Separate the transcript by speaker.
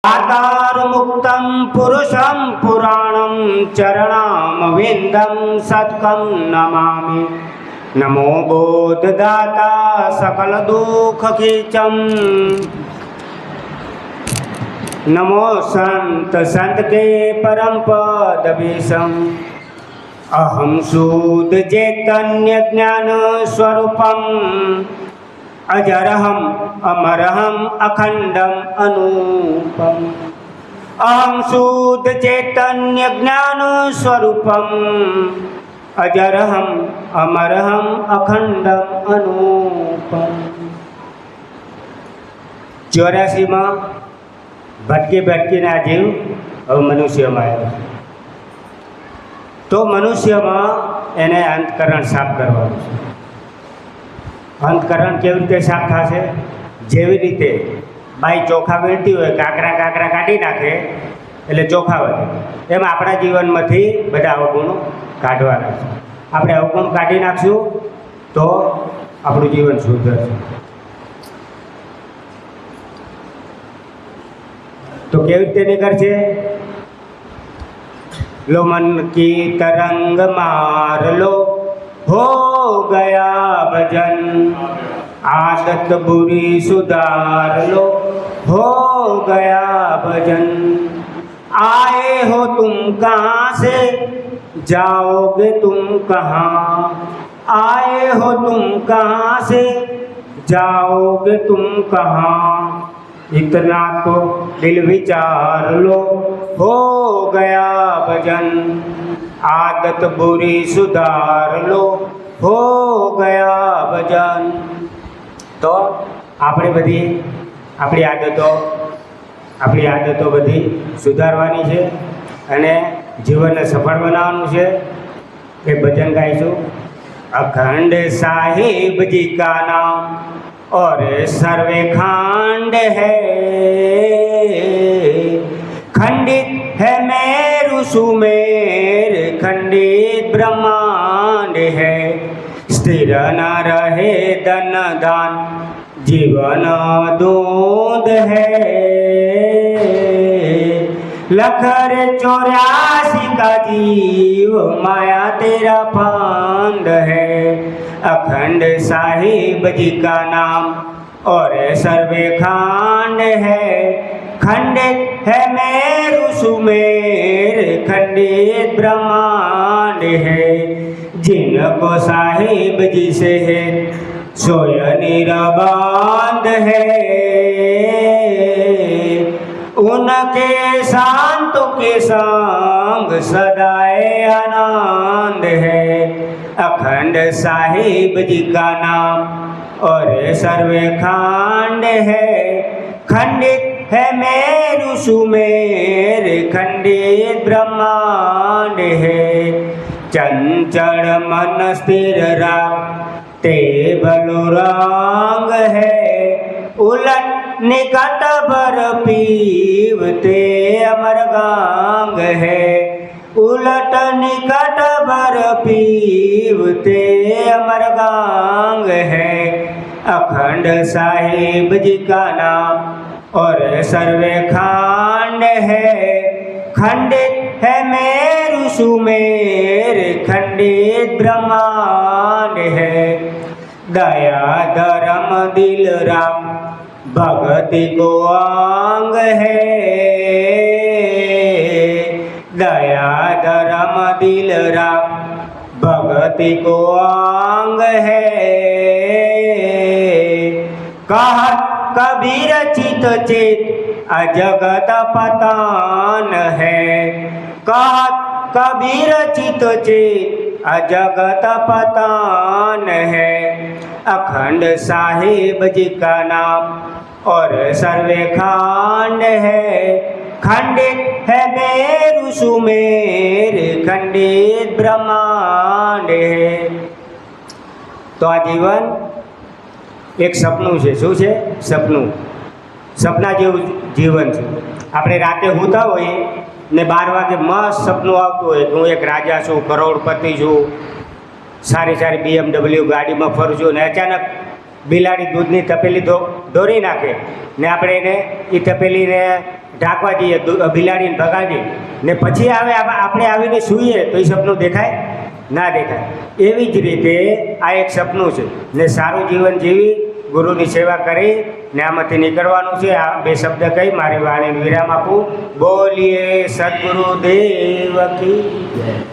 Speaker 1: आतारमुक्तं पुरुषं पुराणं चरणामविन्दं सत्कं नमामि। नमो बोधदाता सकलदुःखकीचं। नमो संत संत के परम पद विषम। अहम शुद्ध चैतन्य ज्ञान स्वरूपम अजरहम अमरहम अखंडम अनूपम। अहम शुद्ध चैतन्य ज्ञान स्वरूपम अजरहम अमरहम अखंडम अनूपम। 84 में भटकी भटकीने आ जीव હવે મનુષ્યમાં આવ્યો તો મનુષ્યમાં એને અંતકરણ સાફ કરવાનું છે। અંતકરણ કેવી રીતે સાફ થશે? જેવી રીતે બાઈ ચોખા વીણતી હોય, કાકરા કાકરા કાઢી નાખે એટલે ચોખા વધે, એમ આપણા જીવનમાંથી બધા અવગુણો કાઢવાના છે। આપણે અવગુણ કાઢી નાખશું તો આપણું જીવન સુધરશે। तो केवी रीते निकलશે? लो मन की तरंग मार लो, हो गया भजन। आदत बुरी सुधार लो, हो गया भजन। आए हो तुम कहाँ से, जाओगे तुम कहाँ। आए हो तुम कहाँ से, जाओगे तुम कहाँ। इतना तो दिल विचार लो, हो गया भजन। आदत बुरी सुधार लो, हो गया भजन। तो આપણે બધી આપણી આદતો બધી સુધારવાની છે અને જીવનને સફળ બનાવવાનું છે। એ ભજન ગાઈશું। अखंड साहिब जी का नाम और सर्वे खंड है। खंडित है मेरु सुमेर, खंडित ब्रह्मांड है। स्थिर न रहे धन दान, जीवन दूध है। लखर 84 का जीव, माया तेरा फंड है। अखंड साहिब जी का नाम और सर्वे खंड है। खंडित है मेरु सुमेर, खंडित ब्रह्मांड है। जिनको साहिब जी से है सोय निरबंध है। उनके शांतों के संग सदाए आनंद है। अखंड साहिब जी का नाम और सर्वे खंड है। खंडित है मेरु सुमेर, खंडित ब्रह्मांड है। चंचल मन स्थिर राग ते भलो रंग है। उलट निकट भर पीवते अमर गांग है। उलट निकट भर पीवते अमर गांग है। अखंड साहिब जी का नाम और सर्वे खंड है। खंडित है मेरु सुमेर, खंडित ब्रह्मांड है। दया धर्म दिल राम भक्ति को अंग है। दया धर्म दिल राम भक्ति को अंग है। कहत कबीर चित चेत अजगत पतान है। कहत कबीर चित चेत अजगत पतान है। अखंड साहिब जी का नाम और सर्वे खंड है। खंडित है मेरु सुमेर, खंडित ब्रह्मांड है। तो आ जीवन एक सपનું છે। શું છે? સપનું। સપના જેવું જીવન છે। આપણે રાતે સૂતા હોઈએ ને 12 વાગે મસ્ત સપનું આવતું હોય કે હું એક રાજા છું, કરોડપતિ છું, સારી સારી BMW ગાડીમાં ફરું છું, ને અચાનક બિલાડી દૂધની તપેલી દોરી નાખે ને આપણે એને એ તપેલીને ઢાંકવા જઈએ બિલાડીને ભગાડી ને પછી આપણે આવીને સૂઈએ તો એ સપનું દેખાય ના દેખાય. એવી જ રીતે આ એક સપનું છે ને સારું જીવન જીવી ગુરુની સેવા કરી ને આમાંથી નીકળવાનું છે. આ 2 શબ્દ કહી મારી વાણીને વિરામ આપું. બોલીએ સદગુરુદેવ કી જય.